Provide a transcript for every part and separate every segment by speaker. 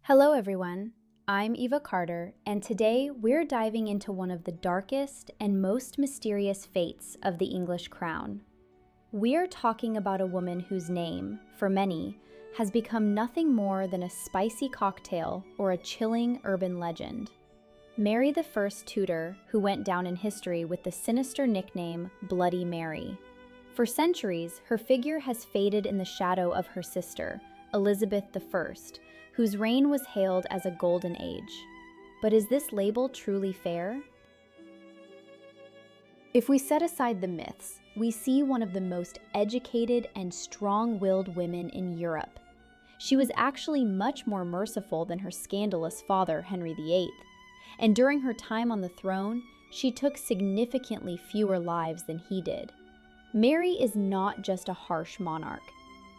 Speaker 1: Hello everyone, I'm Eva Carter, and today we're diving into one of the darkest and most mysterious fates of the English crown. We're talking about a woman whose name, for many, has become nothing more than a spicy cocktail or a chilling urban legend. Mary I Tudor, who went down in history with the sinister nickname Bloody Mary. For centuries, her figure has faded in the shadow of her sister, Elizabeth I, whose reign was hailed as a golden age. But is this label truly fair? If we set aside the myths, we see one of the most educated and strong-willed women in Europe. She was actually much more merciful than her scandalous father, Henry VIII, and during her time on the throne, she took significantly fewer lives than he did. Mary is not just a harsh monarch.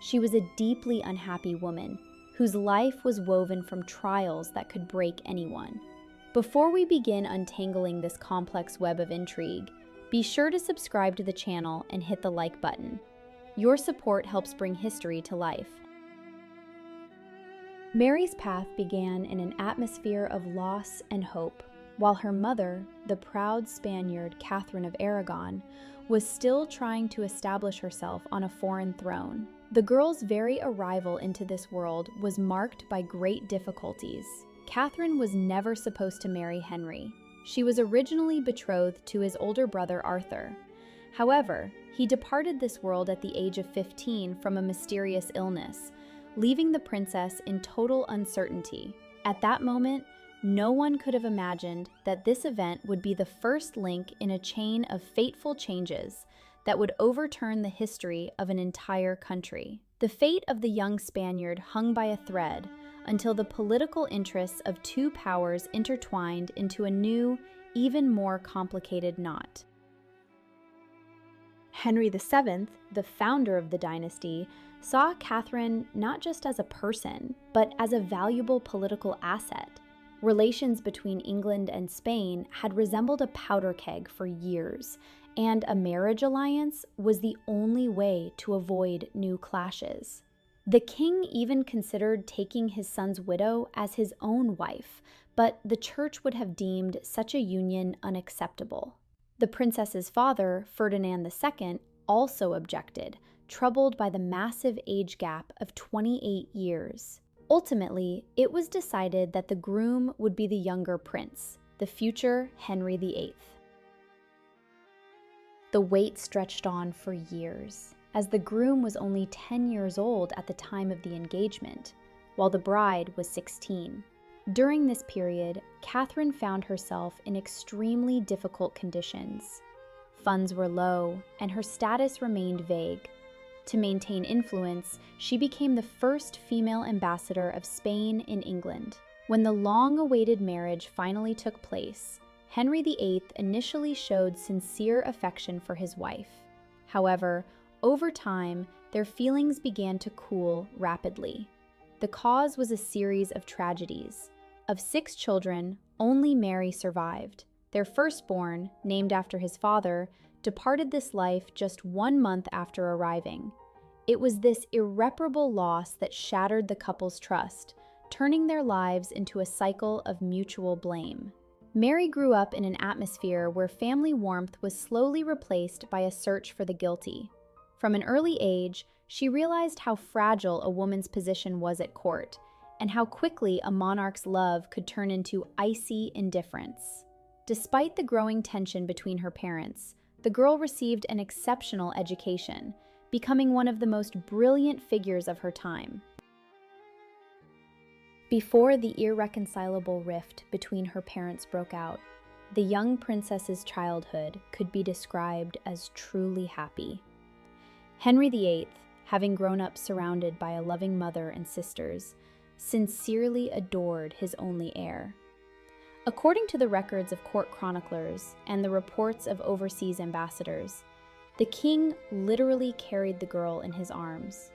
Speaker 1: She was a deeply unhappy woman whose life was woven from trials that could break anyone. Before we begin untangling this complex web of intrigue, be sure to subscribe to the channel and hit the like button. Your support helps bring history to life. Mary's path began in an atmosphere of loss and hope, while her mother, the proud Spaniard Catherine of Aragon, was still trying to establish herself on a foreign throne. The girl's very arrival into this world was marked by great difficulties. Catherine was never supposed to marry Henry. She was originally betrothed to his older brother Arthur. However, he departed this world at the age of 15 from a mysterious illness, leaving the princess in total uncertainty. At that moment, no one could have imagined that this event would be the first link in a chain of fateful changes that would overturn the history of an entire country. The fate of the young Spaniard hung by a thread until the political interests of two powers intertwined into a new, even more complicated knot. Henry VII, the founder of the dynasty, saw Catherine not just as a person, but as a valuable political asset. Relations between England and Spain had resembled a powder keg for years, and a marriage alliance was the only way to avoid new clashes. The king even considered taking his son's widow as his own wife, but the church would have deemed such a union unacceptable. The princess's father, Ferdinand II, also objected, troubled by the massive age gap of 28 years. Ultimately, it was decided that the groom would be the younger prince, the future Henry VIII. The wait stretched on for years, as the groom was only 10 years old at the time of the engagement, while the bride was 16. During this period, Catherine found herself in extremely difficult conditions. Funds were low, and her status remained vague. To maintain influence, she became the first female ambassador of Spain in England. When the long-awaited marriage finally took place, Henry VIII initially showed sincere affection for his wife. However, over time, their feelings began to cool rapidly. The cause was a series of tragedies. Of 6 children, only Mary survived. Their firstborn, named after his father, departed this life just 1 month after arriving. It was this irreparable loss that shattered the couple's trust, turning their lives into a cycle of mutual blame. Mary grew up in an atmosphere where family warmth was slowly replaced by a search for the guilty. From an early age, she realized how fragile a woman's position was at court, and how quickly a monarch's love could turn into icy indifference. Despite the growing tension between her parents, the girl received an exceptional education, becoming one of the most brilliant figures of her time. Before the irreconcilable rift between her parents broke out, the young princess's childhood could be described as truly happy. Henry VIII, having grown up surrounded by a loving mother and sisters, sincerely adored his only heir. According to the records of court chroniclers and the reports of overseas ambassadors, the king literally carried the girl in his arms.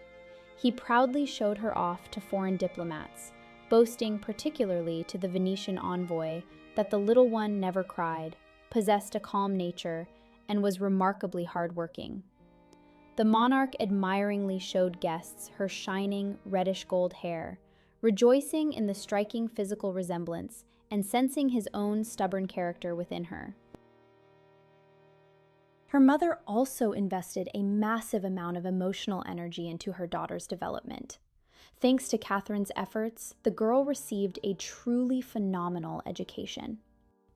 Speaker 1: He proudly showed her off to foreign diplomats, boasting particularly to the Venetian envoy that the little one never cried, possessed a calm nature, and was remarkably hardworking. The monarch admiringly showed guests her shining reddish gold hair, rejoicing in the striking physical resemblance and sensing his own stubborn character within her. Her mother also invested a massive amount of emotional energy into her daughter's development. Thanks to Catherine's efforts, the girl received a truly phenomenal education.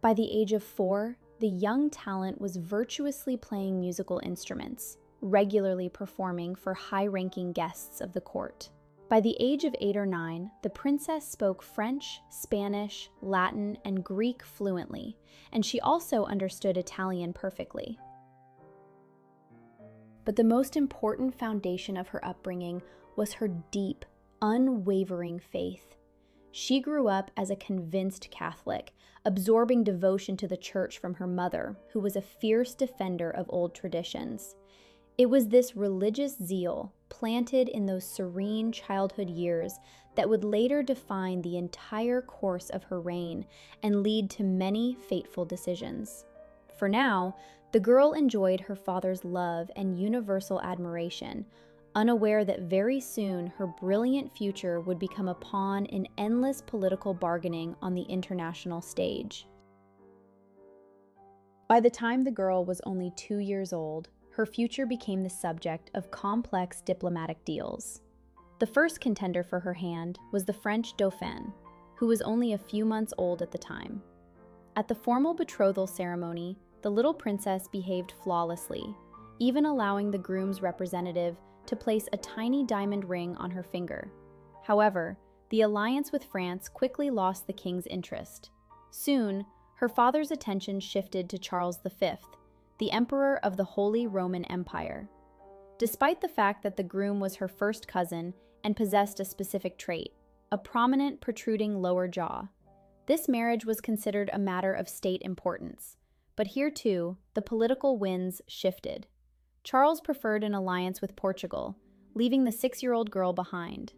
Speaker 1: By the age of 4, the young talent was virtuously playing musical instruments, regularly performing for high-ranking guests of the court. By the age of 8 or 9, the princess spoke French, Spanish, Latin, and Greek fluently, and she also understood Italian perfectly. But the most important foundation of her upbringing was her deep, unwavering faith. She grew up as a convinced Catholic, absorbing devotion to the church from her mother, who was a fierce defender of old traditions. It was this religious zeal, planted in those serene childhood years, that would later define the entire course of her reign and lead to many fateful decisions. For now, the girl enjoyed her father's love and universal admiration, unaware that very soon her brilliant future would become a pawn in endless political bargaining on the international stage. By the time the girl was only 2 years old, her future became the subject of complex diplomatic deals. The first contender for her hand was the French Dauphin, who was only a few months old at the time. At the formal betrothal ceremony, the little princess behaved flawlessly, even allowing the groom's representative to place a tiny diamond ring on her finger. However, the alliance with France quickly lost the king's interest. Soon, her father's attention shifted to Charles V, the Emperor of the Holy Roman Empire. Despite the fact that the groom was her first cousin and possessed a specific trait, a prominent protruding lower jaw, this marriage was considered a matter of state importance. But here too, the political winds shifted. Charles preferred an alliance with Portugal, leaving the 6-year-old girl behind.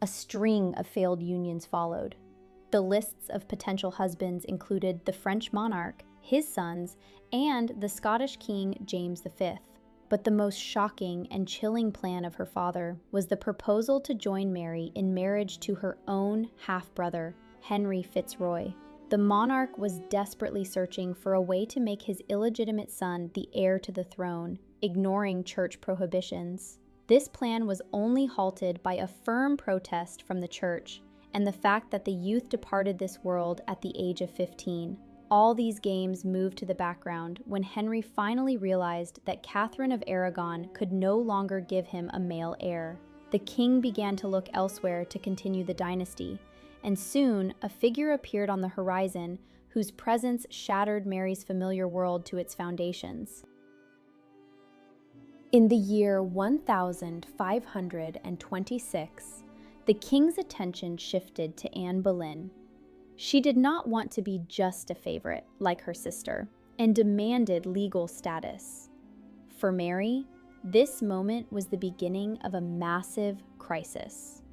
Speaker 1: A string of failed unions followed. The lists of potential husbands included the French monarch, his sons, and the Scottish King James V. But the most shocking and chilling plan of her father was the proposal to join Mary in marriage to her own half-brother, Henry Fitzroy. The monarch was desperately searching for a way to make his illegitimate son the heir to the throne, ignoring church prohibitions. This plan was only halted by a firm protest from the church and the fact that the youth departed this world at the age of 15. All these games moved to the background when Henry finally realized that Catherine of Aragon could no longer give him a male heir. The king began to look elsewhere to continue the dynasty, and soon a figure appeared on the horizon whose presence shattered Mary's familiar world to its foundations. In the year 1526, the king's attention shifted to Anne Boleyn. She did not want to be just a favorite, like her sister, and demanded legal status. For Mary, this moment was the beginning of a massive crisis.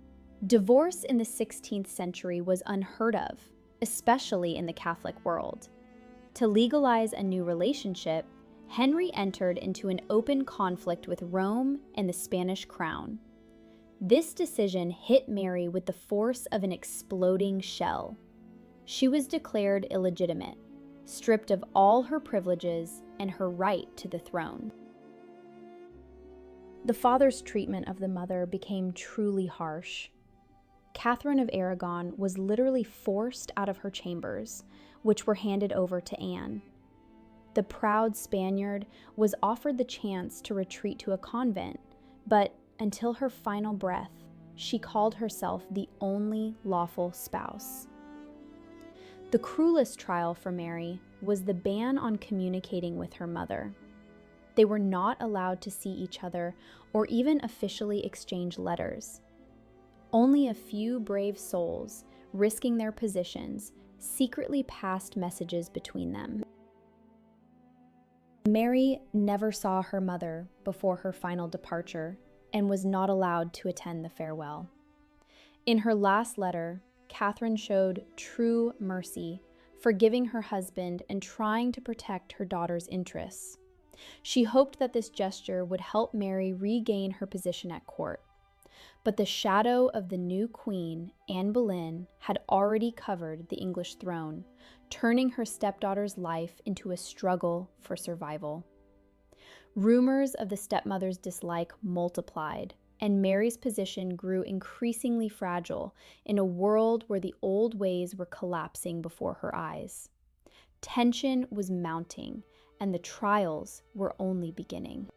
Speaker 1: Divorce in the 16th century was unheard of, especially in the Catholic world. To legalize a new relationship, Henry entered into an open conflict with Rome and the Spanish crown. This decision hit Mary with the force of an exploding shell. She was declared illegitimate, stripped of all her privileges and her right to the throne. The father's treatment of the mother became truly harsh. Catherine of Aragon was literally forced out of her chambers, which were handed over to Anne. The proud Spaniard was offered the chance to retreat to a convent, but until her final breath, she called herself the only lawful spouse. The cruelest trial for Mary was the ban on communicating with her mother. They were not allowed to see each other or even officially exchange letters. Only a few brave souls, risking their positions, secretly passed messages between them. Mary never saw her mother before her final departure and was not allowed to attend the farewell. In her last letter, Catherine showed true mercy, forgiving her husband and trying to protect her daughter's interests. She hoped that this gesture would help Mary regain her position at court. But the shadow of the new queen, Anne Boleyn, had already covered the English throne, turning her stepdaughter's life into a struggle for survival. Rumors of the stepmother's dislike multiplied, and Mary's position grew increasingly fragile in a world where the old ways were collapsing before her eyes. Tension was mounting, and the trials were only beginning.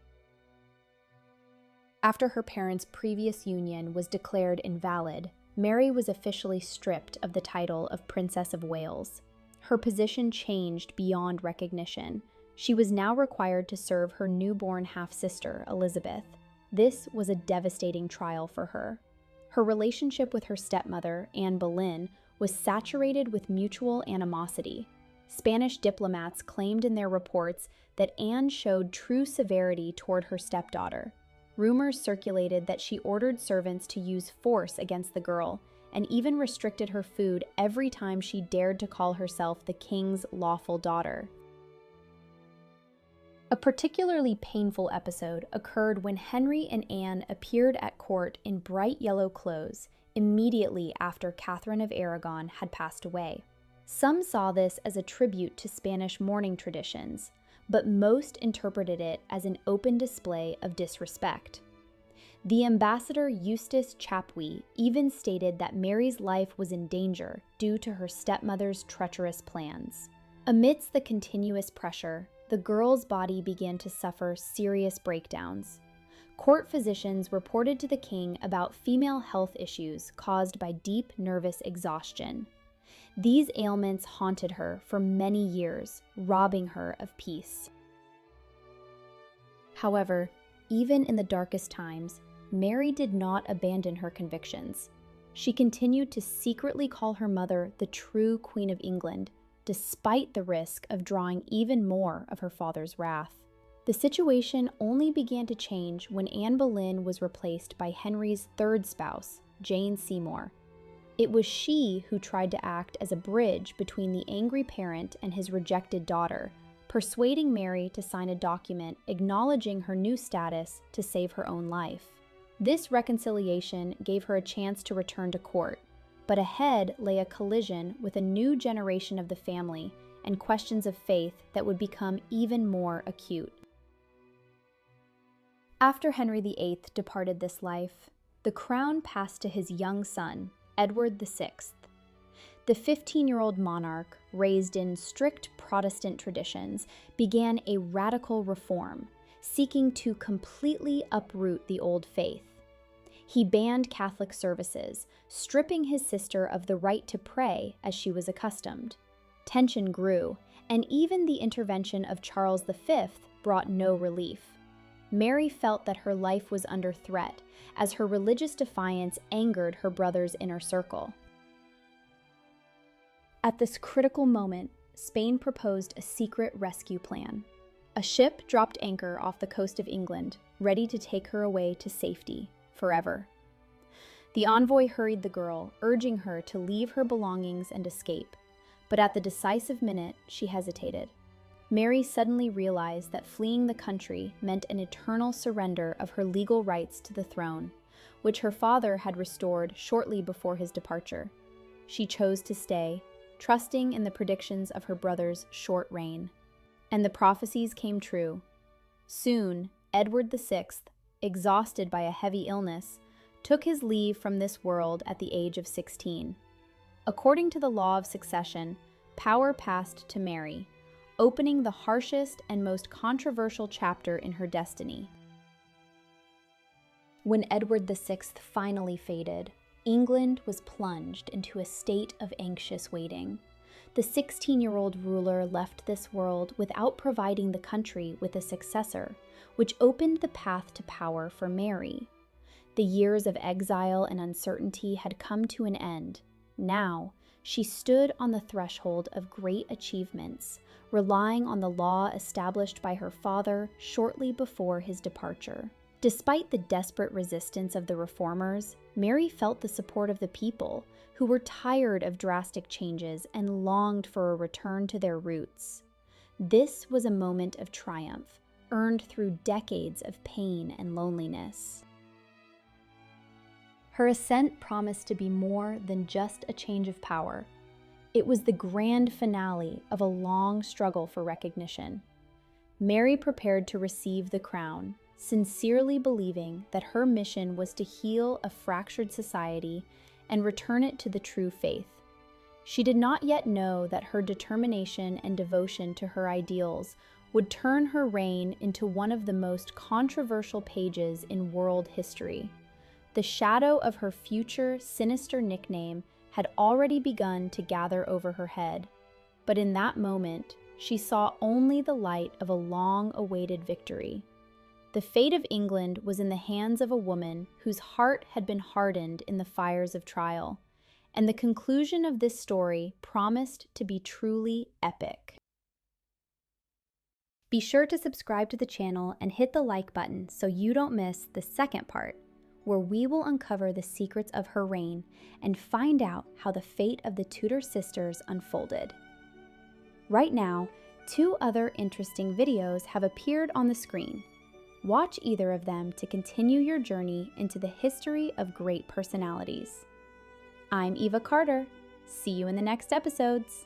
Speaker 1: After her parents' previous union was declared invalid, Mary was officially stripped of the title of Princess of Wales. Her position changed beyond recognition. She was now required to serve her newborn half-sister, Elizabeth. This was a devastating trial for her. Her relationship with her stepmother, Anne Boleyn, was saturated with mutual animosity. Spanish diplomats claimed in their reports that Anne showed true severity toward her stepdaughter. Rumors circulated that she ordered servants to use force against the girl, and even restricted her food every time she dared to call herself the king's lawful daughter. A particularly painful episode occurred when Henry and Anne appeared at court in bright yellow clothes immediately after Catherine of Aragon had passed away. Some saw this as a tribute to Spanish mourning traditions, but most interpreted it as an open display of disrespect. The ambassador Eustace Chapuis even stated that Mary's life was in danger due to her stepmother's treacherous plans. Amidst the continuous pressure, the girl's body began to suffer serious breakdowns. Court physicians reported to the king about female health issues caused by deep nervous exhaustion. These ailments haunted her for many years, robbing her of peace. However, even in the darkest times, Mary did not abandon her convictions. She continued to secretly call her mother the true Queen of England, despite the risk of drawing even more of her father's wrath. The situation only began to change when Anne Boleyn was replaced by Henry's third spouse, Jane Seymour. It was she who tried to act as a bridge between the angry parent and his rejected daughter, persuading Mary to sign a document acknowledging her new status to save her own life. This reconciliation gave her a chance to return to court, but ahead lay a collision with a new generation of the family and questions of faith that would become even more acute. After Henry VIII departed this life, the crown passed to his young son, Edward VI. The 15-year-old monarch, raised in strict Protestant traditions, began a radical reform, seeking to completely uproot the old faith. He banned Catholic services, stripping his sister of the right to pray as she was accustomed. Tension grew, and even the intervention of Charles V brought no relief. Mary felt that her life was under threat, as her religious defiance angered her brother's inner circle. At this critical moment, Spain proposed a secret rescue plan. A ship dropped anchor off the coast of England, ready to take her away to safety, forever. The envoy hurried the girl, urging her to leave her belongings and escape, but at the decisive minute, she hesitated. Mary suddenly realized that fleeing the country meant an eternal surrender of her legal rights to the throne, which her father had restored shortly before his departure. She chose to stay, trusting in the predictions of her brother's short reign. And the prophecies came true. Soon, Edward VI, exhausted by a heavy illness, took his leave from this world at the age of 16. According to the law of succession, power passed to Mary, opening the harshest and most controversial chapter in her destiny. When Edward VI finally faded, England was plunged into a state of anxious waiting. The 16-year-old ruler left this world without providing the country with a successor, which opened the path to power for Mary. The years of exile and uncertainty had come to an end. Now, she stood on the threshold of great achievements, relying on the law established by her father shortly before his departure. Despite the desperate resistance of the reformers, Mary felt the support of the people, who were tired of drastic changes and longed for a return to their roots. This was a moment of triumph, earned through decades of pain and loneliness. Her ascent promised to be more than just a change of power. It was the grand finale of a long struggle for recognition. Mary prepared to receive the crown, sincerely believing that her mission was to heal a fractured society and return it to the true faith. She did not yet know that her determination and devotion to her ideals would turn her reign into one of the most controversial pages in world history. The shadow of her future sinister nickname had already begun to gather over her head, but in that moment, she saw only the light of a long-awaited victory. The fate of England was in the hands of a woman whose heart had been hardened in the fires of trial, and the conclusion of this story promised to be truly epic. Be sure to subscribe to the channel and hit the like button so you don't miss the second part, where we will uncover the secrets of her reign and find out how the fate of the Tudor sisters unfolded. Right now, 2 other interesting videos have appeared on the screen. Watch either of them to continue your journey into the history of great personalities. I'm Eva Carter. See you in the next episodes.